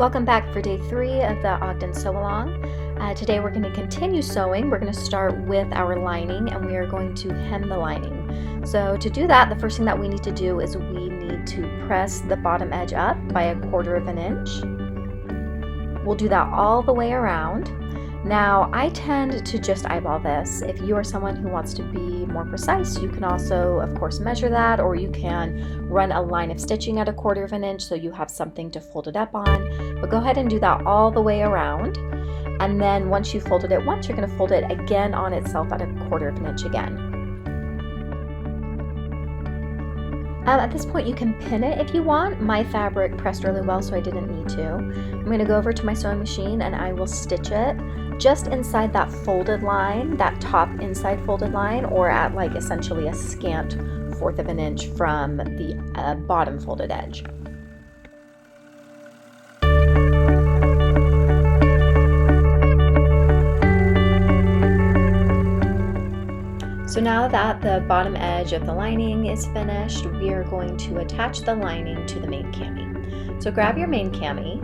Welcome back for day 3 of the Ogden Sewalong. Today we're going to continue sewing. We're going to start with our lining and we are going to hem the lining. So to do that, the first thing that we need to do is we need to press the bottom edge up by 1/4 of an inch. We'll do that all the way around. Now, I tend to just eyeball this. If you are someone who wants to be more precise, you can also, of course, measure that, or you can run a line of stitching at 1/4 of an inch so you have something to fold it up on. But go ahead and do that all the way around. And then once you folded it once, you're going to fold it again on itself at 1/4 of an inch again. At this point, you can pin it if you want. My fabric pressed really well, so I didn't need to. I'm going to go over to my sewing machine and I will stitch it just inside that folded line, that top inside folded line, or at like essentially a scant 1/4 of an inch from the bottom folded edge. So now that the bottom edge of the lining is finished, we are going to attach the lining to the main cami. So grab your main cami,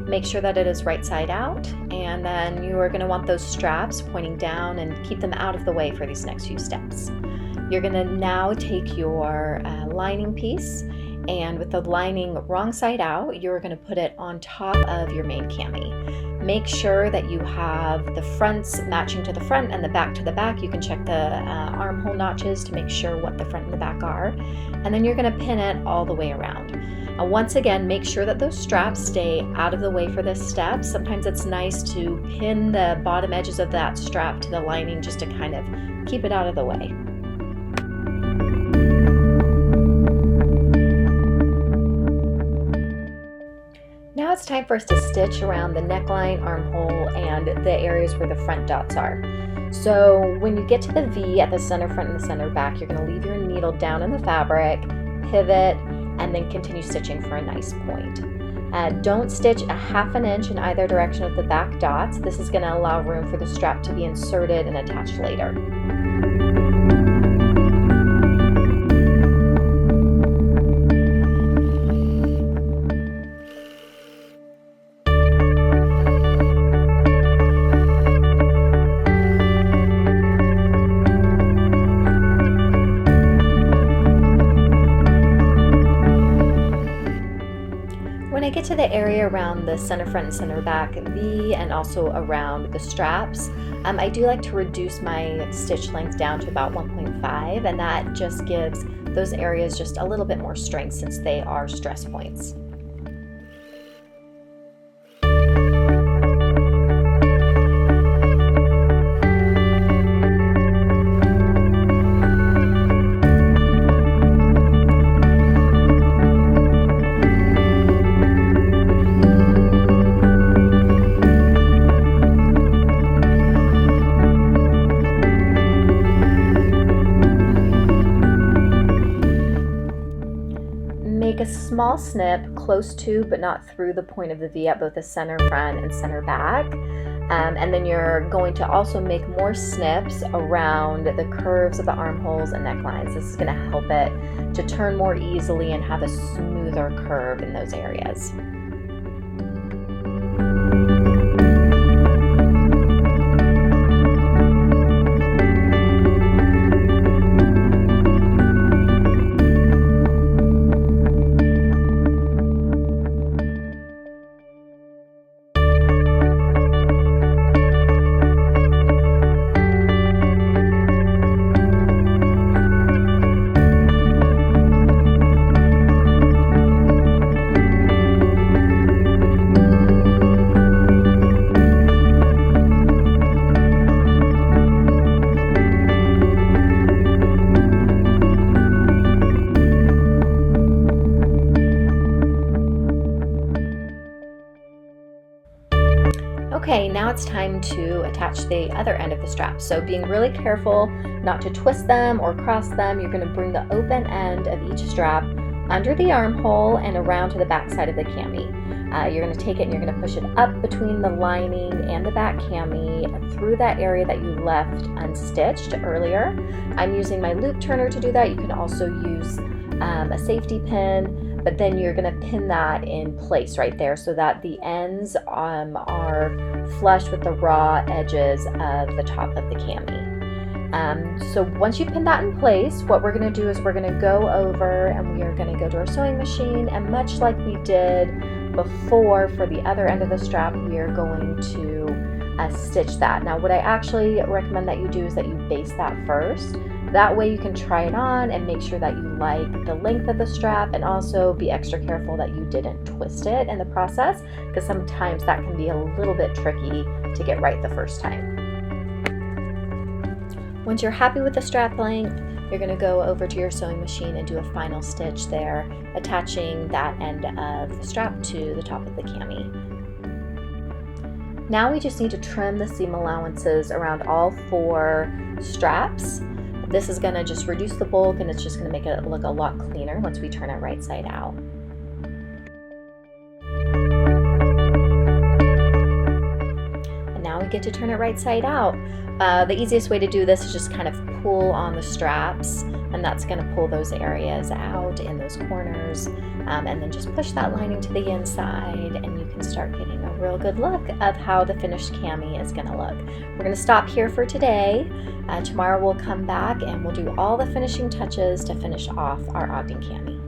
make sure that it is right side out, and then you are going to want those straps pointing down and keep them out of the way for these next few steps. You're going to now take your lining piece, and with the lining wrong side out, you're going to put it on top of your main cami. Make sure that you have the fronts matching to the front and the back to the back. You can check the armhole notches to make sure what the front and the back are. And then you're going to pin it all the way around. Once again, make sure that those straps stay out of the way for this step. Sometimes it's nice to pin the bottom edges of that strap to the lining just to kind of keep it out of the way. Now it's time for us to stitch around the neckline, armhole, and the areas where the front dots are. So when you get to the V at the center front and the center back, you're going to leave your needle down in the fabric, pivot, and then continue stitching for a nice point. Don't stitch 1/2 inch in either direction of the back dots. This is going to allow room for the strap to be inserted and attached later. When I get to the area around the center front and center back V and also around the straps, I do like to reduce my stitch length down to about 1.5, and that just gives those areas just a little bit more strength since they are stress points. Make a small snip close to but not through the point of the V at both the center front and center back. And then you're going to also make more snips around the curves of the armholes and necklines. This is going to help it to turn more easily and have a smoother curve in those areas. Okay, now it's time to attach the other end of the strap. So being really careful not to twist them or cross them, you're going to bring the open end of each strap under the armhole and around to the back side of the cami. You're going to take it and you're going to push it up between the lining and the back cami through that area that you left unstitched earlier. I'm using my loop turner to do that. You can also use a safety pin, but then you're going to pin that in place right there so that the ends are flush with the raw edges of the top of the cami. So once you pin that in place, what we're going to do is we're going to go over and we are going to go to our sewing machine, and much like we did before for the other end of the strap, we are going to stitch that. Now what I actually recommend that you do is that you base that first. That way you can try it on and make sure that you like the length of the strap, and also be extra careful that you didn't twist it in the process, because sometimes that can be a little bit tricky to get right the first time. Once you're happy with the strap length, you're going to go over to your sewing machine and do a final stitch there, attaching that end of the strap to the top of the cami. Now we just need to trim the seam allowances around all 4 straps. This is going to just reduce the bulk, and it's just going to make it look a lot cleaner once we turn it right side out. And now we get to turn it right side out. The easiest way to do this is just kind of pull on the straps, and that's going to pull those areas out in those corners, and then just push that lining to the inside, and you can start getting a real good look of how the finished cami is going to look. We're going to stop here for today. Tomorrow we'll come back and we'll do all the finishing touches to finish off our Ogden cami.